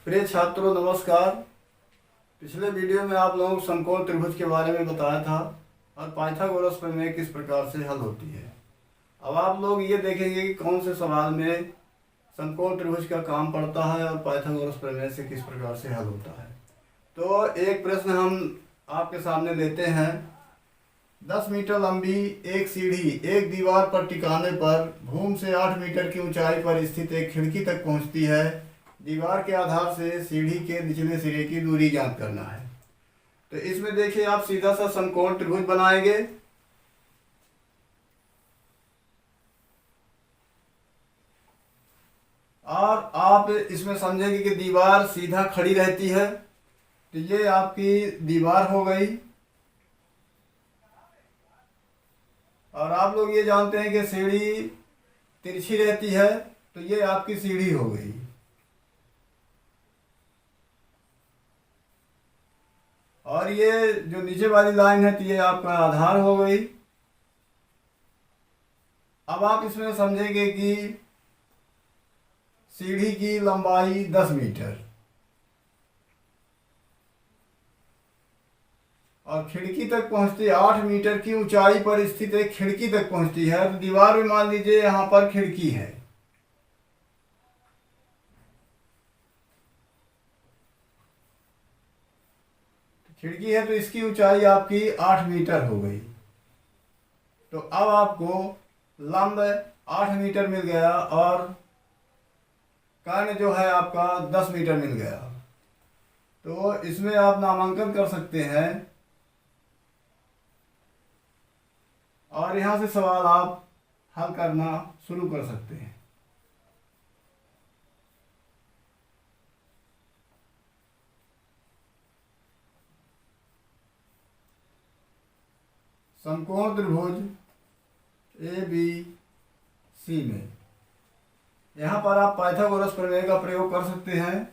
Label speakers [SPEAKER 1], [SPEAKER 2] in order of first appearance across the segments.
[SPEAKER 1] प्रिय छात्रों नमस्कार। पिछले वीडियो में आप लोगों को समकोण त्रिभुज के बारे में बताया था और पाइथागोरस प्रमेय किस प्रकार से हल होती है। अब आप लोग ये देखेंगे कि कौन से सवाल में समकोण त्रिभुज का काम पड़ता है और पाइथागोरस प्रमेय से किस प्रकार से हल होता है। तो एक प्रश्न हम आपके सामने लेते हैं। 10 मीटर लंबी एक सीढ़ी एक दीवार पर टिकाने पर भूमि से 8 मीटर की ऊंचाई पर स्थित एक खिड़की तक पहुंचती है। दीवार के आधार से सीढ़ी के निचले सिरे की दूरी ज्ञात करना है। तो इसमें देखिए आप सीधा सा समकोण त्रिभुज बनाएंगे। और आप इसमें समझेंगे कि दीवार सीधा खड़ी रहती है, तो ये आपकी दीवार हो गई। और आप लोग ये जानते हैं कि सीढ़ी तिरछी रहती है, तो ये आपकी सीढ़ी हो गई। और ये जो नीचे वाली लाइन है तो ये आपका आधार हो गई। अब आप इसमें समझेंगे कि सीढ़ी की लंबाई 10 मीटर और खिड़की तक पहुंचती 8 मीटर की ऊंचाई पर स्थित एक खिड़की तक पहुंचती है। तो दीवार में मान लीजिए यहां पर खिड़की है। खिड़की है तो इसकी ऊंचाई आपकी 8 मीटर हो गई। तो अब आपको लंब 8 मीटर मिल गया और कर्ण जो है आपका 10 मीटर मिल गया। तो इसमें आप नामांकन कर सकते हैं और यहां से सवाल आप हल करना शुरू कर सकते हैं। समकोण त्रिभुज ABC में यहाँ पर आप पाइथागोरस प्रमेय का प्रयोग कर सकते हैं।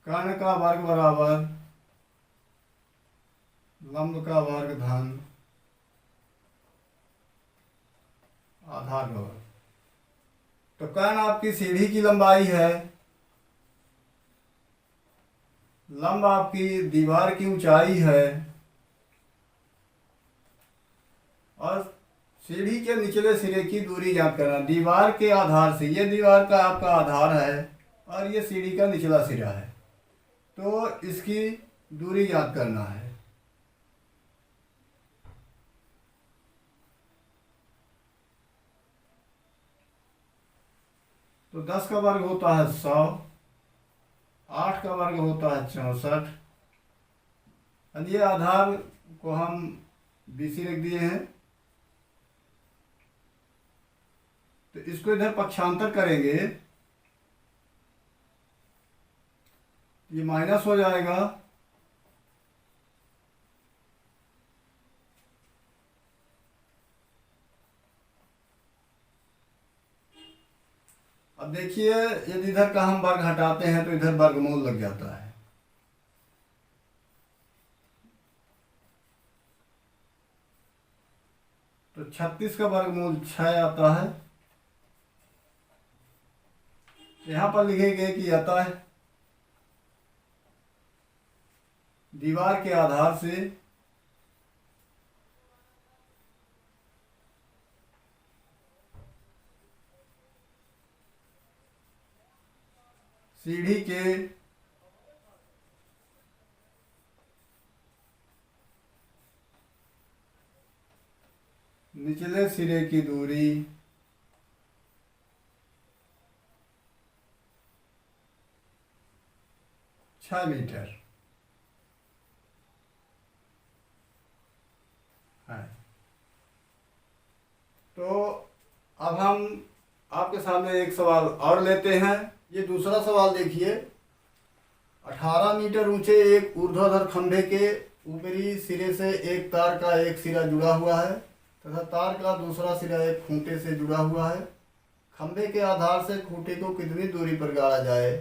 [SPEAKER 1] कर्ण का वर्ग बराबर लंब का वर्ग धन आधार का वर्ग। तो कर्ण आपकी सीढ़ी की लंबाई है, लंब आपकी दीवार की ऊंचाई है और सीढ़ी के निचले सिरे की दूरी ज्ञात करना। दीवार के आधार से, ये दीवार का आपका आधार है और ये सीढ़ी का निचला सिरा है, तो इसकी दूरी ज्ञात करना है। तो 10 का वर्ग होता है 100, 8 का वर्ग होता है 64। ये आधार को हम BC रख दिए हैं। तो इसको इधर पक्षांतर करेंगे, ये माइनस हो जाएगा। अब देखिए यदि इधर का हम वर्ग हटाते हैं तो इधर वर्गमूल लग जाता है। तो 36 का वर्गमूल 6 आता है। यहां पर लिखेंगे कि अतः दीवार के आधार से सीढ़ी के निचले सिरे की दूरी 6 मीटर है। तो अब हम आपके सामने एक सवाल और लेते हैं। ये दूसरा सवाल देखिए। 18 मीटर ऊंचे एक ऊर्ध्वाधर खंभे के ऊपरी सिरे से एक तार का एक सिरा जुड़ा हुआ है तथा तार का दूसरा सिरा एक खूंटे से जुड़ा हुआ है। खंभे के आधार से खूंटे को कितनी दूरी पर गाड़ा जाए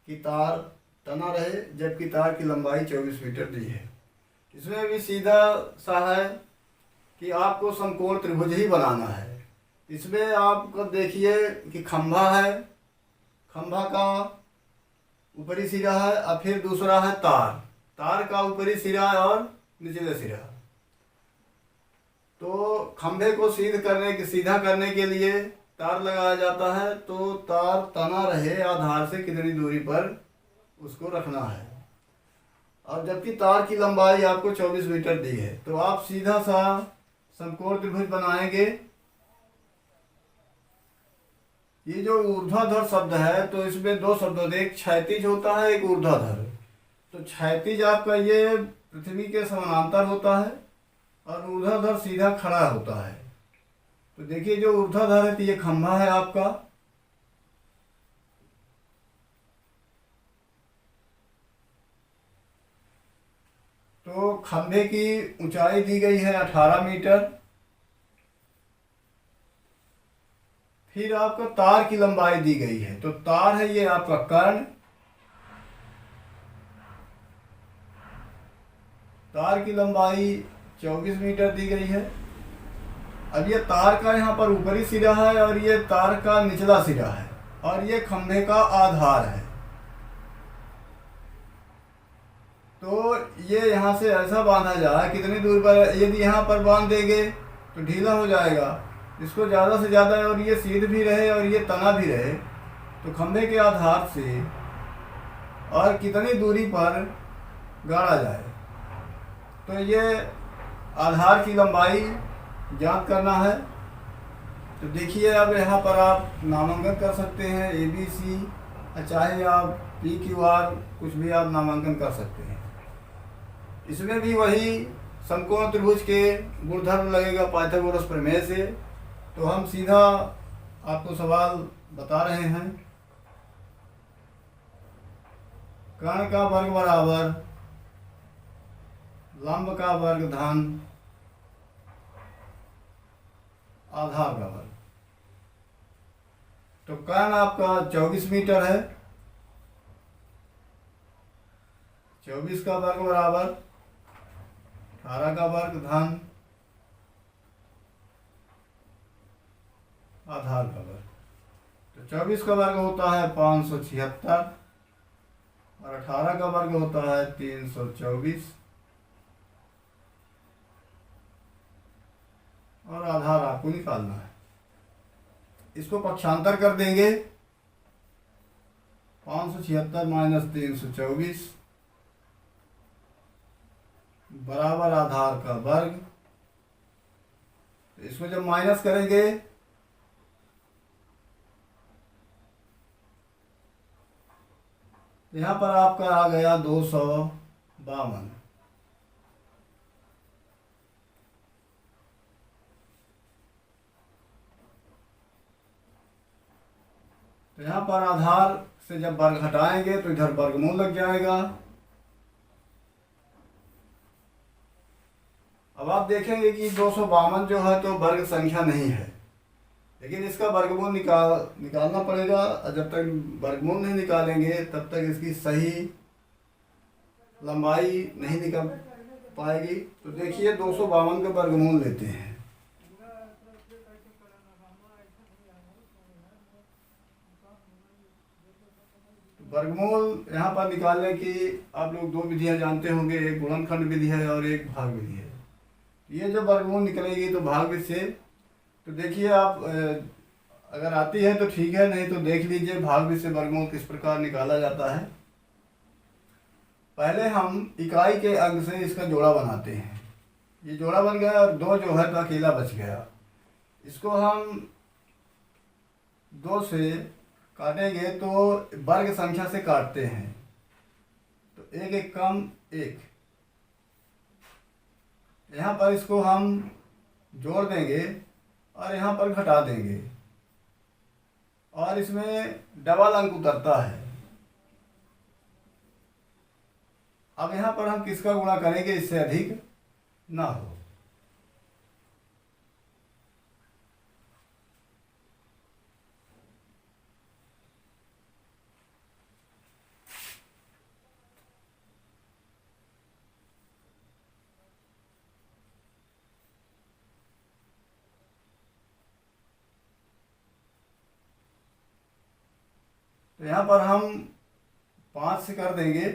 [SPEAKER 1] कि तार तना रहे, जबकि तार की लंबाई 24 मीटर दी है। इसमें भी सीधा सा है कि आपको समकोण त्रिभुज ही बनाना है। इसमें आपको देखिए कि खंभा है, खंभा का ऊपरी सिरा है और फिर दूसरा है तार, तार का ऊपरी सिरा और निचले सिरा। तो खंभे को सीधा करने के लिए तार लगाया जाता है। तो तार तना रहे आधार से कितनी दूरी पर उसको रखना है। और जबकि तार की लंबाई आपको 24 मीटर दी है, तो आप सीधा सा समकोण त्रिभुज बनाएंगे। ये जो ऊर्ध्वाधर शब्द है, तो इसमें दो शब्द होते हैं, एक क्षैतिज होता है, एक ऊर्ध्वाधर। तो क्षैतिज आपका ये पृथ्वी के समानांतर होता है और ऊर्ध्वाधर सीधा खड़ा होता है। तो देखिए जो ऊर्ध्वाधर है तो ये खंभा है आपका, तो खंभे की ऊंचाई दी गई है 18 मीटर। फिर आपका तार की लंबाई दी गई है, तो तार है ये आपका कर्ण, तार की लंबाई 24 मीटर दी गई है। अब ये तार का यहाँ पर ऊपरी सिरा है और ये तार का निचला सिरा है और ये खंभे का आधार है। तो ये यहाँ से ऐसा बांधा जाए, कितनी दूर पर, यदि यहाँ पर बांध देंगे तो ढीला हो जाएगा, इसको ज़्यादा से ज़्यादा, और ये सीध भी रहे और ये तना भी रहे। तो खंभे के आधार से और कितनी दूरी पर गाड़ा जाए, तो ये आधार की लंबाई ज्ञात करना है। तो देखिए अब यहाँ पर आप नामांकन कर सकते हैं ABC, चाहे आप PQR कुछ भी आप नामांकन कर सकते हैं। इसमें भी वही समकोण त्रिभुज के गुणधर्म लगेगा पाइथागोरस प्रमेय से। तो हम सीधा आपको सवाल बता रहे हैं। कर्ण का वर्ग बराबर लंब का वर्ग धन आधार का वर्ग। तो कर्ण आपका 24 मीटर है, 24 का वर्ग बराबर 18 का वर्ग धन आधार का वर्ग। तो 24 का वर्ग होता है 576 और 18 का वर्ग होता है 324 और आधार आपको निकालना है। इसको पक्षांतर कर देंगे, 576 माइनस 324 बराबर आधार का वर्ग। इसको जब माइनस करेंगे तो यहाँ पर आपका आ गया 252। तो यहाँ पर आधार से जब वर्ग हटाएंगे तो इधर वर्गमूल लग जाएगा। अब आप देखेंगे कि 252 जो है तो वर्ग संख्या नहीं है, लेकिन इसका वर्गमूल निकालना पड़ेगा। और जब तक वर्गमूल नहीं निकालेंगे तब तक इसकी सही लंबाई नहीं निकल पाएगी। तो देखिए 252 का वर्गमूल लेते हैं। वर्गमूल यहाँ पर निकालने की आप लोग दो विधियाँ जानते होंगे, एक गुणनखंड विधि है और एक भाग विधि है। ये जो वर्गमूल निकलेगी तो भाग विधि से, तो देखिए आप अगर आती है तो ठीक है, नहीं तो देख लीजिए भाग विधि से वर्गमूल किस प्रकार निकाला जाता है। पहले हम इकाई के अंक से इसका जोड़ा बनाते हैं। ये जोड़ा बन गया और 2 जो है तो अकेला बच गया। इसको हम 2 से काटेंगे तो वर्ग संख्या से काटते हैं, तो 1 1 कम 1। यहाँ पर इसको हम जोड़ देंगे और यहाँ पर घटा देंगे और इसमें डबल अंक उतरता है। अब यहाँ पर हम किसका गुणा करेंगे इससे अधिक ना हो। यहाँ पर हम 5 से कर देंगे,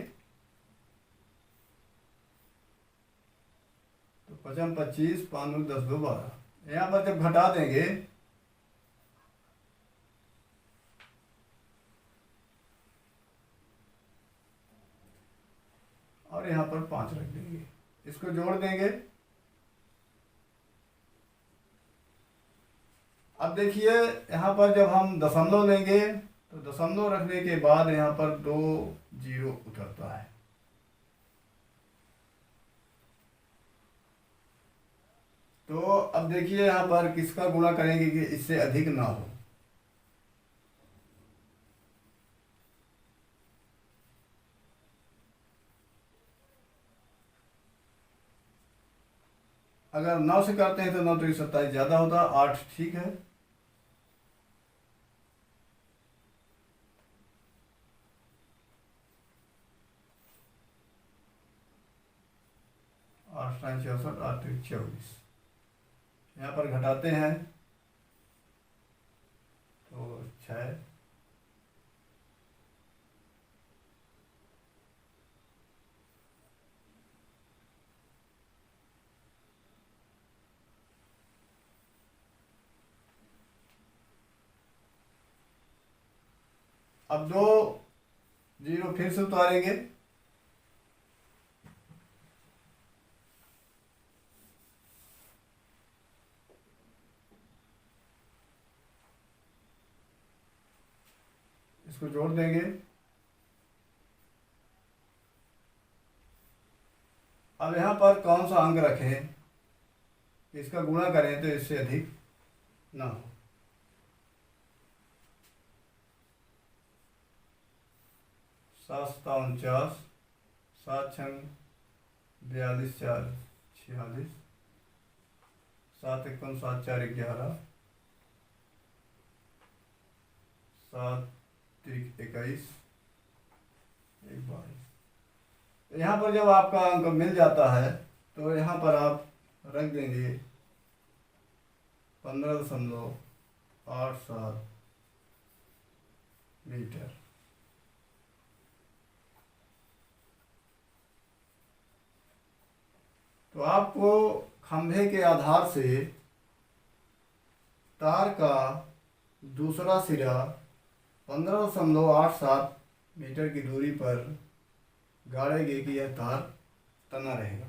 [SPEAKER 1] तो 5 25, 5 10 2 12। यहाँ पर जब घटा देंगे और यहाँ पर 5 रख देंगे, इसको जोड़ देंगे। अब देखिए यहाँ पर जब हम दशमलव लेंगे तो दशमलव रखने के बाद यहाँ पर 2 जीरो उतरता है। तो अब देखिए यहाँ पर किसका गुणा करेंगे कि इससे अधिक ना हो। अगर 9 से करते हैं तो 9 तो 27 ज़्यादा होता, 8 ठीक है। आठ 64, 8 24। यहाँ पर घटाते हैं तो 6। अब 2 जीरो फिर से उतारेंगे, इसको जोड़ देंगे। अब यहाँ पर कौन सा अंक रखें, इसका गुणा करें तो इससे अधिक ना हो। 7 7 49, 7 6 42, 4 46, 7 1 7 4 11, 7 3 21, 1 22। यहाँ पर जब आपका अंक मिल जाता है तो यहाँ पर आप रख देंगे 15.87 मीटर। तो आपको खंभे के आधार से तार का दूसरा सिरा 15.87 मीटर की दूरी पर गाड़ेंगे कि यह तार तना रहेगा।